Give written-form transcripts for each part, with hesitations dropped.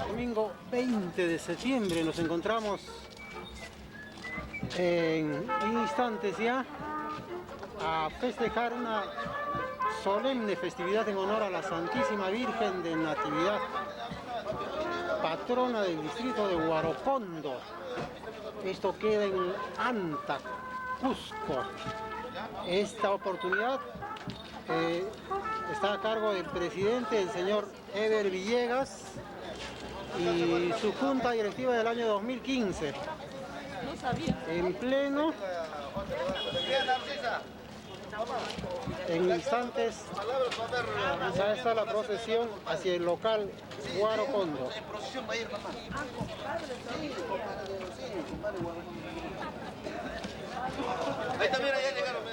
Domingo 20 de septiembre nos encontramos en instantes ya a festejar una solemne festividad en honor a la Santísima Virgen de Natividad, patrona del distrito de Huarocondo. Esto queda en Anta, Cusco. Esta oportunidad está a cargo del presidente, el señor Eber Villegas, y su junta directiva del año 2015. No sabía. En pleno, en instantes, ya está la procesión hacia el local Huarocondo. Ahí también, allá llegaron.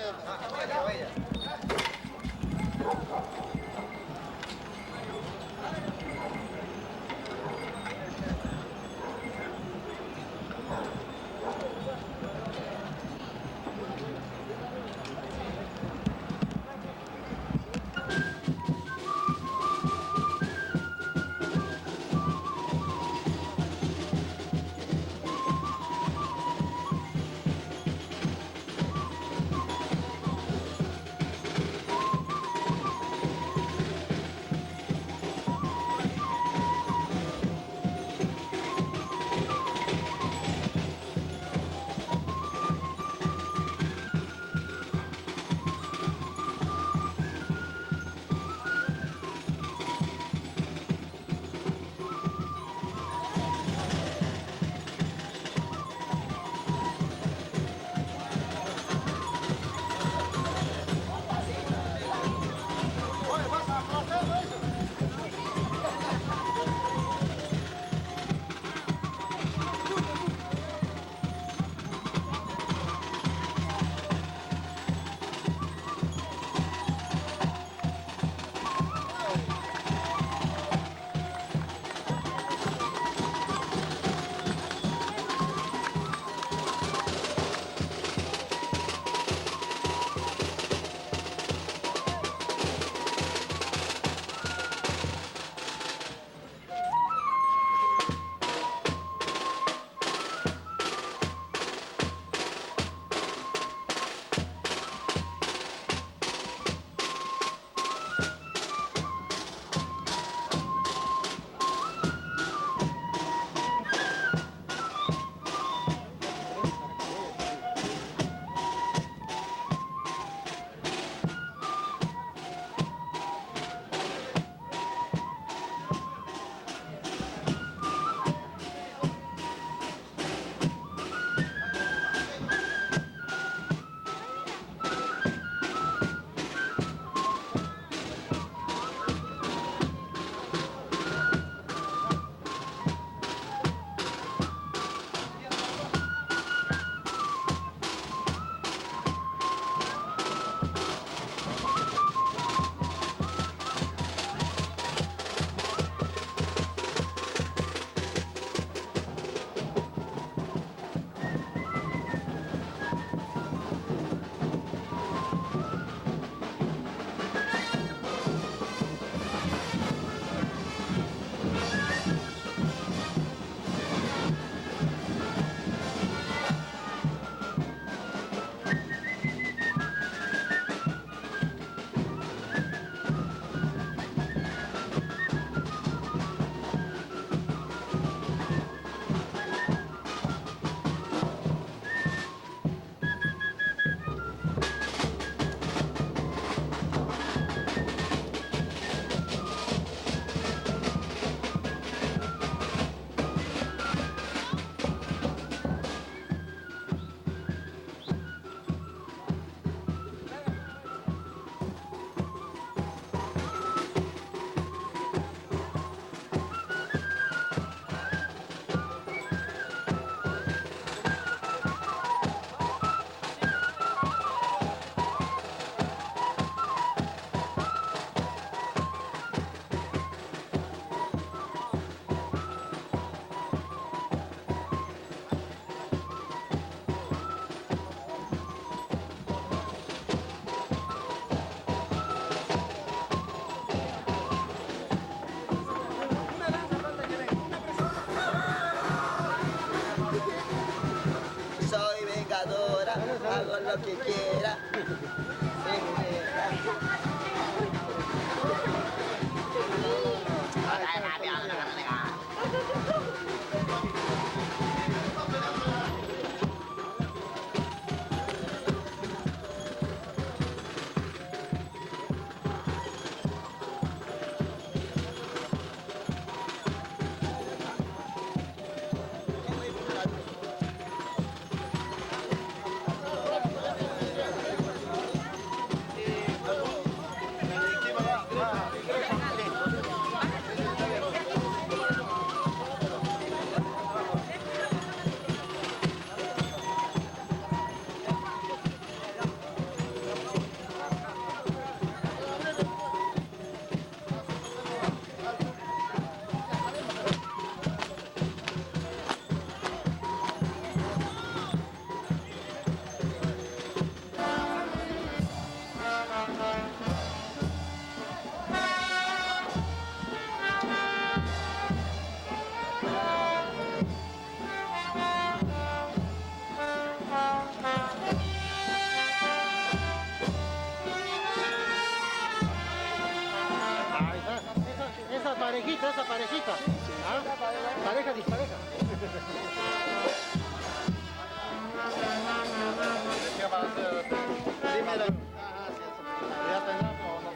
lo que quiera. Esa parejita. ¿Ah? Pareja dispareja. ¿Qué va a hacer? Dímelo. Ya tendrás o no.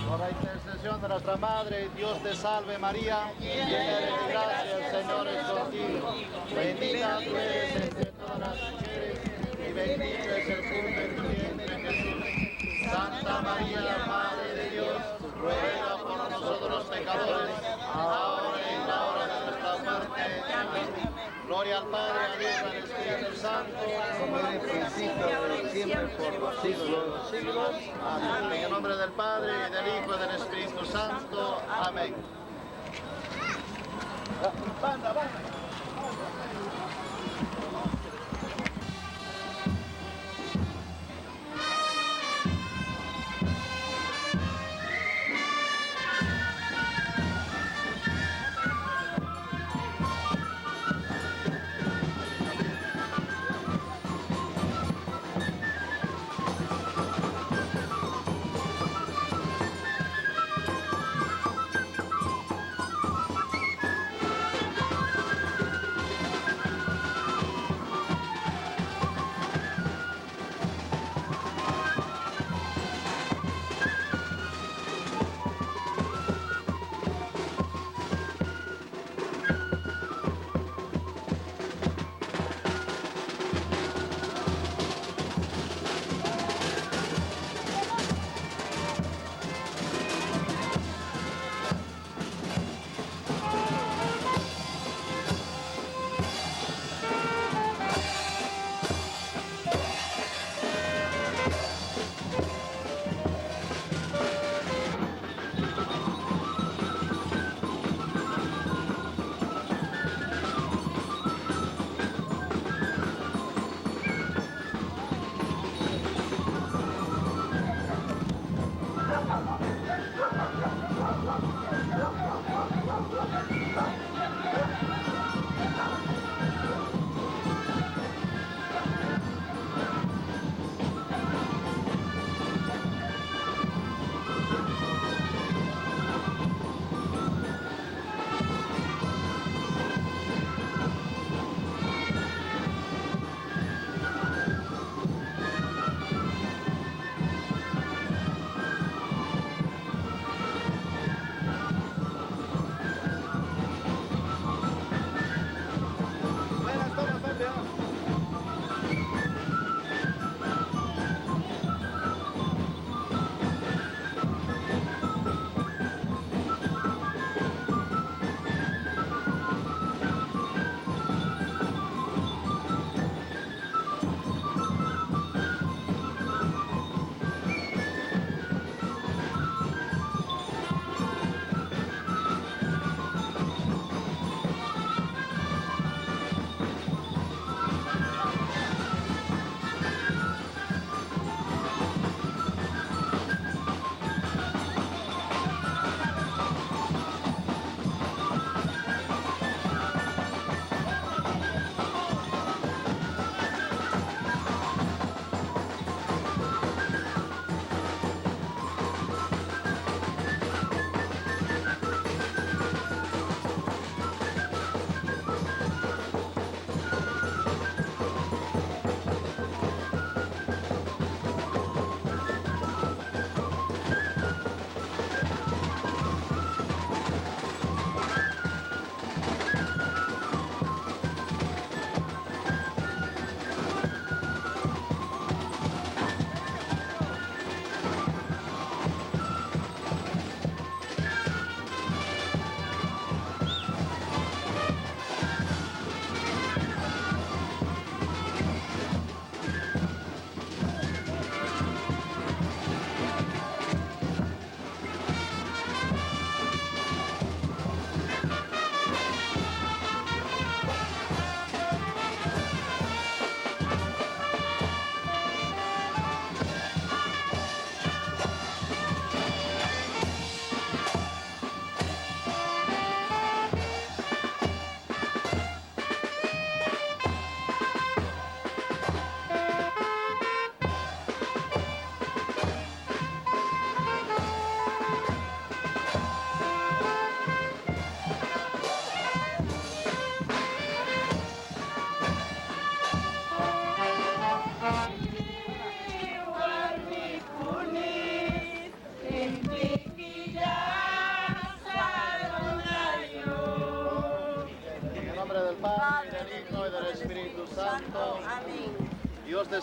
Por la intercesión de nuestra Madre, Dios te salve María, llena de gracia, el Señor es contigo. Bendita tú eres entre todas las mujeres y bendito es el fruto de tu vientre Jesús. Santa María, Madre de Dios, ruega por nosotros los pecadores, ahora y en la hora de nuestra muerte. Amén. Gloria al Padre, al Hijo y al Espíritu Santo, como en el principio, ahora y siempre, por los siglos de los siglos. Amén. En el nombre del Padre, y del Hijo y del Espíritu Santo. Amén. Banda, banda.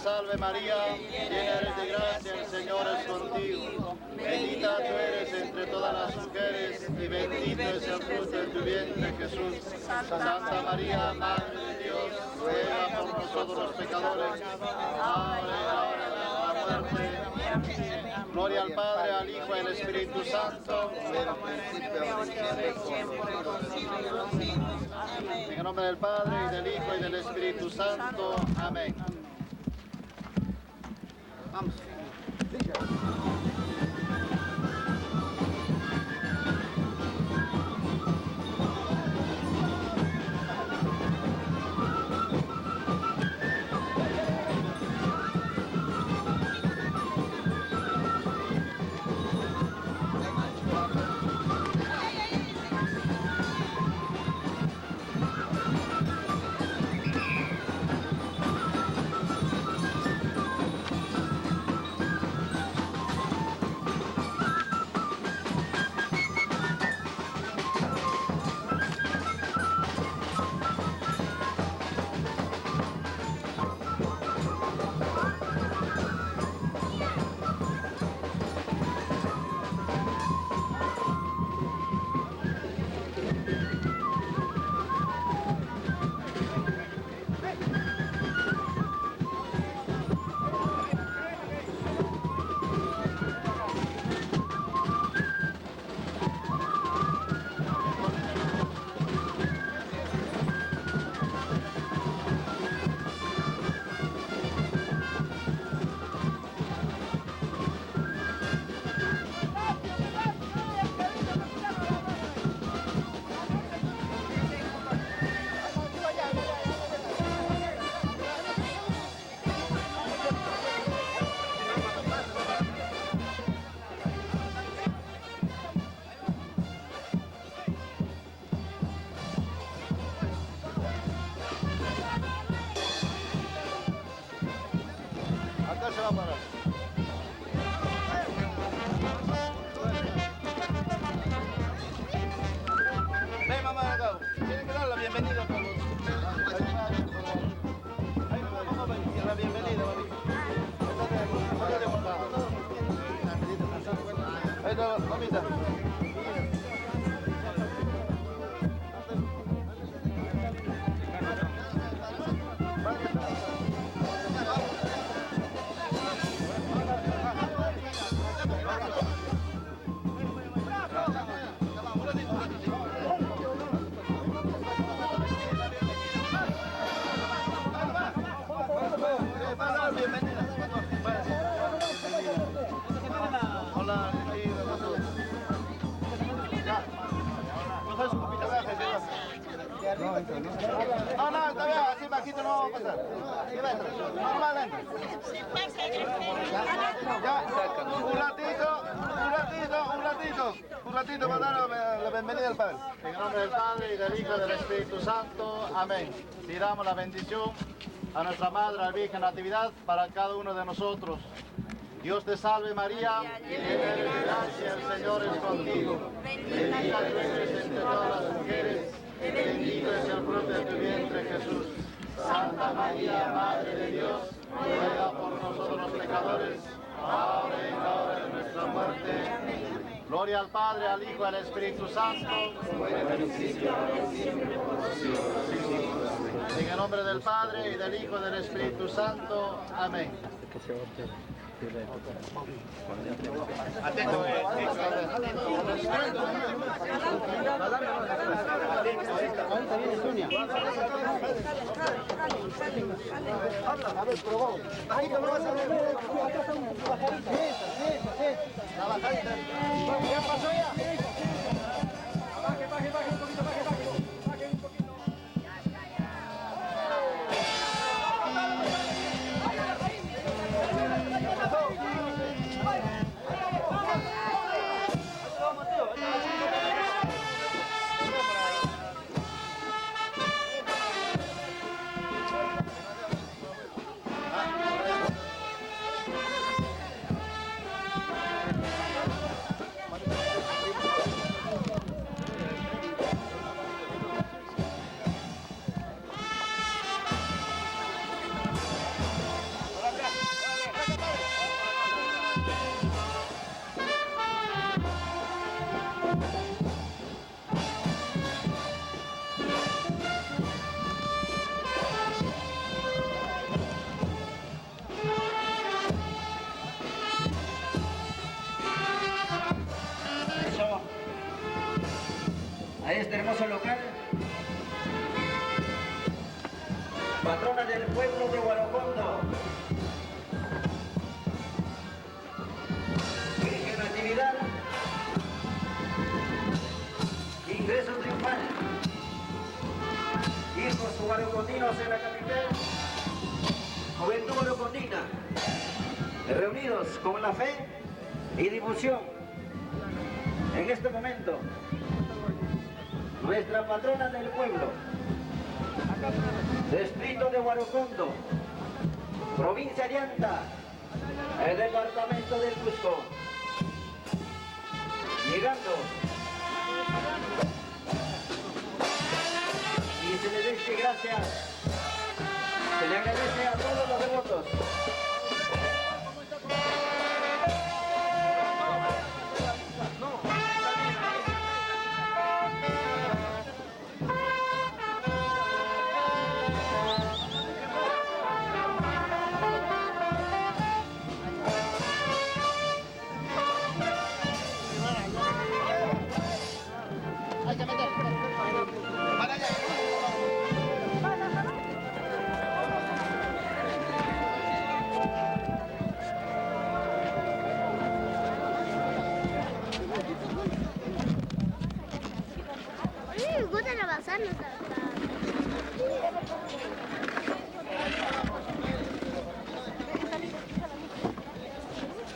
salve María, llena eres de gracia, el Señor es contigo. Bendita tú eres entre todas las mujeres y bendito es el fruto de tu vientre, Jesús. Santa María, Madre de Dios, ruega por nosotros los pecadores, ahora y en la hora de nuestra muerte. Gloria al Padre, al Hijo y al Espíritu Santo. En el nombre del Padre, y del Hijo y del Espíritu Santo. Amén. Vamos. Acá se va a parar. Ven, mamá, de acá. Tienen que dar la bienvenida con los... Ahí vamos a ver, la bienvenida, mami. Ahí está, mamita. Hola, no, está bien, así bajito no va a pasar. Normal, un ratito para dar la bienvenida al Padre. En el nombre del Padre y del Hijo y del Espíritu Santo. Amén. Tiramos la bendición a nuestra Madre, a la Virgen Natividad, para cada uno de nosotros. Dios te salve María, llena eres de gracia, el Señor es contigo. Bendita tú eres entre todas las mujeres, y bendito es el fruto de tu vientre Jesús. Santa María, Madre de Dios, ruega por nosotros los pecadores, ahora y en la hora de nuestra muerte. Gloria al Padre, al Hijo y al Espíritu Santo. En el nombre del Padre y del Hijo y del Espíritu Santo. Amén. Atento, Ahorita viene Sonia. A ver, probamos. Ahí te lo vas a ver. La bajadita. ¿Ya pasó ya? Baje un poquito, baje un poquito. reunidos con la fe y difusión. En este momento, nuestra patrona del pueblo, distrito de Huarocondo, provincia de Anta, el departamento del Cusco, llegando, y se le dice gracias, se le agradece a todos los devotos.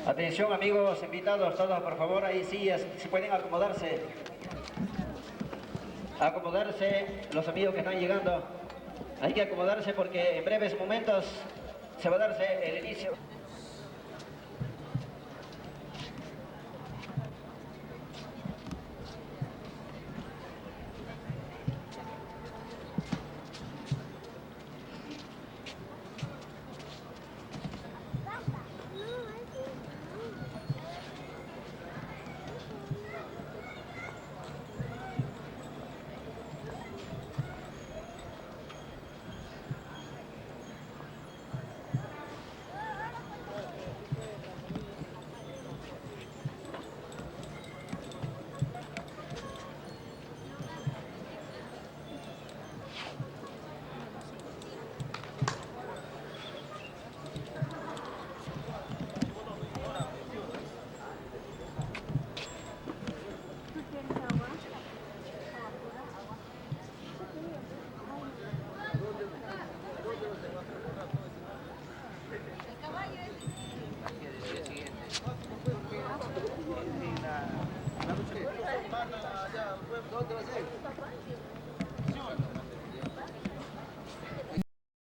Atención amigos invitados, todos por favor, ahí sí, si pueden acomodarse. Acomodarse los amigos que están llegando. Hay que acomodarse porque en breves momentos se va a darse el inicio.